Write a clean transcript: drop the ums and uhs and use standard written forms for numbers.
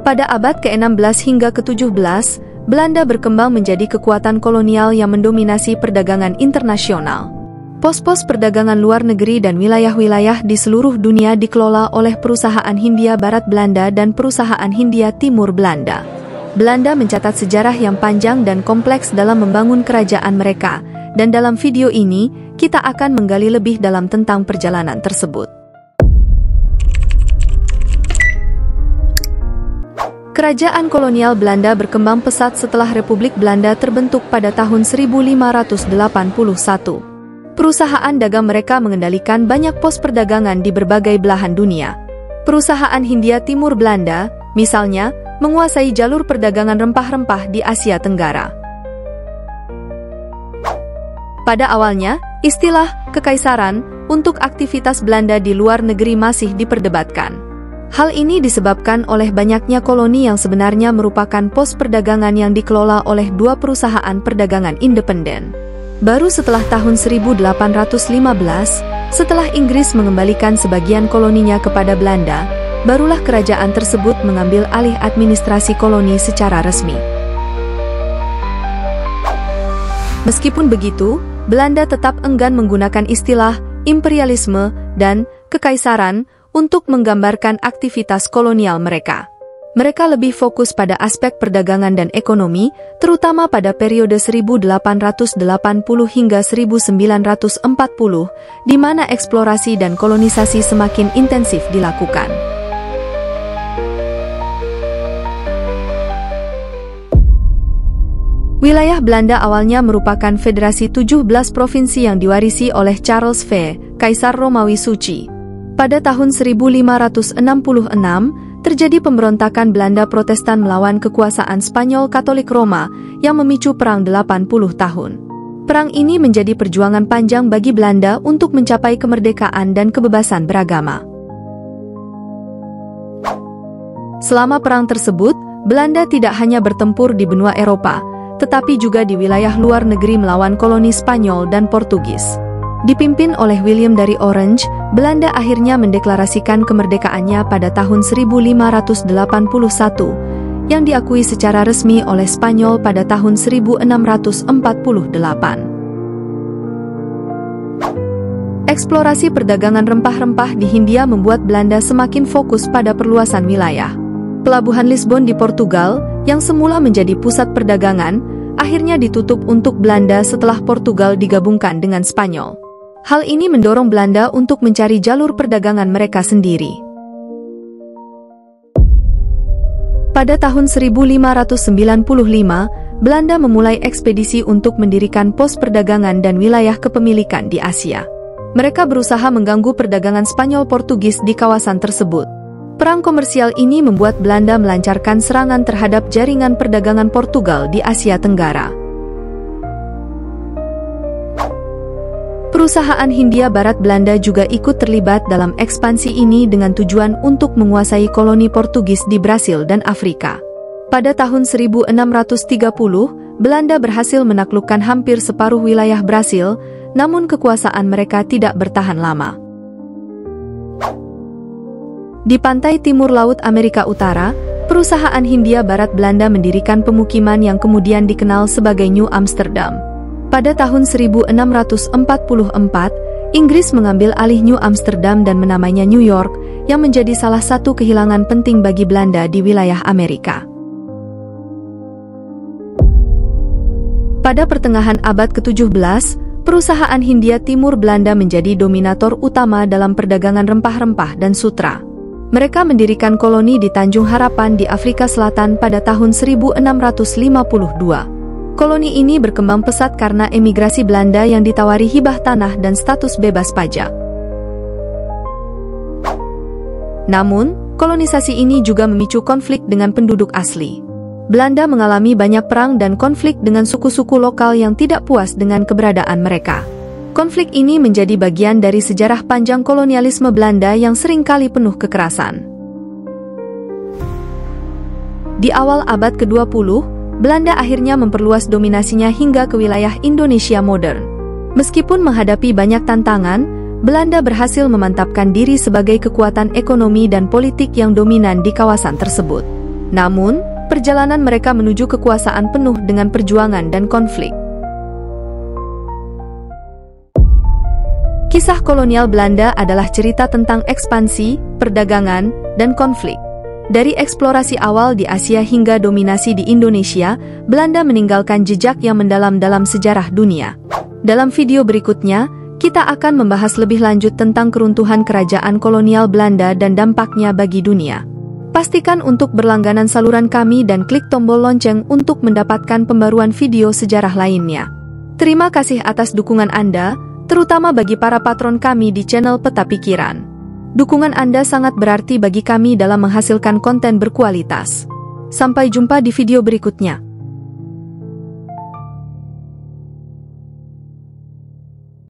Pada abad ke-16 hingga ke-17, Belanda berkembang menjadi kekuatan kolonial yang mendominasi perdagangan internasional. Pos-pos perdagangan luar negeri dan wilayah-wilayah di seluruh dunia dikelola oleh Perusahaan Hindia Barat Belanda dan Perusahaan Hindia Timur Belanda. Belanda mencatat sejarah yang panjang dan kompleks dalam membangun kerajaan mereka, dan dalam video ini, kita akan menggali lebih dalam tentang perjalanan tersebut. Kerajaan kolonial Belanda berkembang pesat setelah Republik Belanda terbentuk pada tahun 1581. Perusahaan dagang mereka mengendalikan banyak pos perdagangan di berbagai belahan dunia. Perusahaan Hindia Timur Belanda, misalnya, menguasai jalur perdagangan rempah-rempah di Asia Tenggara. Pada awalnya, istilah kekaisaran untuk aktivitas Belanda di luar negeri masih diperdebatkan. Hal ini disebabkan oleh banyaknya koloni yang sebenarnya merupakan pos perdagangan yang dikelola oleh dua perusahaan perdagangan independen. Baru setelah tahun 1815, setelah Inggris mengembalikan sebagian koloninya kepada Belanda, barulah kerajaan tersebut mengambil alih administrasi koloni secara resmi. Meskipun begitu, Belanda tetap enggan menggunakan istilah imperialisme dan kekaisaran untuk menggambarkan aktivitas kolonial mereka. Mereka lebih fokus pada aspek perdagangan dan ekonomi, terutama pada periode 1880 hingga 1940, di mana eksplorasi dan kolonisasi semakin intensif dilakukan. Wilayah Belanda awalnya merupakan federasi 17 provinsi yang diwarisi oleh Charles V, Kaisar Romawi Suci. Pada tahun 1566, terjadi pemberontakan Belanda Protestan melawan kekuasaan Spanyol Katolik Roma yang memicu perang 80 tahun. Perang ini menjadi perjuangan panjang bagi Belanda untuk mencapai kemerdekaan dan kebebasan beragama. Selama perang tersebut, Belanda tidak hanya bertempur di benua Eropa, tetapi juga di wilayah luar negeri melawan koloni Spanyol dan Portugis. Dipimpin oleh William dari Orange, Belanda akhirnya mendeklarasikan kemerdekaannya pada tahun 1581, yang diakui secara resmi oleh Spanyol pada tahun 1648. Eksplorasi perdagangan rempah-rempah di Hindia membuat Belanda semakin fokus pada perluasan wilayah. Pelabuhan Lisbon di Portugal, yang semula menjadi pusat perdagangan, akhirnya ditutup untuk Belanda setelah Portugal digabungkan dengan Spanyol. Hal ini mendorong Belanda untuk mencari jalur perdagangan mereka sendiri. Pada tahun 1595, Belanda memulai ekspedisi untuk mendirikan pos perdagangan dan wilayah kepemilikan di Asia. Mereka berusaha mengganggu perdagangan Spanyol-Portugis di kawasan tersebut. Perang komersial ini membuat Belanda melancarkan serangan terhadap jaringan perdagangan Portugal di Asia Tenggara. Perusahaan Hindia Barat Belanda juga ikut terlibat dalam ekspansi ini dengan tujuan untuk menguasai koloni Portugis di Brasil dan Afrika. Pada tahun 1630, Belanda berhasil menaklukkan hampir separuh wilayah Brasil, namun kekuasaan mereka tidak bertahan lama. Di pantai timur laut Amerika Utara, perusahaan Hindia Barat Belanda mendirikan pemukiman yang kemudian dikenal sebagai New Amsterdam. Pada tahun 1644, Inggris mengambil alih New Amsterdam dan menamainya New York, yang menjadi salah satu kehilangan penting bagi Belanda di wilayah Amerika. Pada pertengahan abad ke-17, perusahaan Hindia Timur Belanda menjadi dominator utama dalam perdagangan rempah-rempah dan sutra. Mereka mendirikan koloni di Tanjung Harapan di Afrika Selatan pada tahun 1652. Koloni ini berkembang pesat karena emigrasi Belanda yang ditawari hibah tanah dan status bebas pajak. Namun, kolonisasi ini juga memicu konflik dengan penduduk asli. Belanda mengalami banyak perang dan konflik dengan suku-suku lokal yang tidak puas dengan keberadaan mereka. Konflik ini menjadi bagian dari sejarah panjang kolonialisme Belanda yang seringkali penuh kekerasan. Di awal abad ke-20, Belanda akhirnya memperluas dominasinya hingga ke wilayah Indonesia modern. Meskipun menghadapi banyak tantangan, Belanda berhasil memantapkan diri sebagai kekuatan ekonomi dan politik yang dominan di kawasan tersebut. Namun, perjalanan mereka menuju kekuasaan penuh dengan perjuangan dan konflik. Kisah kolonial Belanda adalah cerita tentang ekspansi, perdagangan, dan konflik. Dari eksplorasi awal di Asia hingga dominasi di Indonesia, Belanda meninggalkan jejak yang mendalam dalam sejarah dunia. Dalam video berikutnya, kita akan membahas lebih lanjut tentang keruntuhan kerajaan kolonial Belanda dan dampaknya bagi dunia. Pastikan untuk berlangganan saluran kami dan klik tombol lonceng untuk mendapatkan pembaruan video sejarah lainnya. Terima kasih atas dukungan Anda, terutama bagi para patron kami di channel Peta Pikiran. Dukungan Anda sangat berarti bagi kami dalam menghasilkan konten berkualitas. Sampai jumpa di video berikutnya.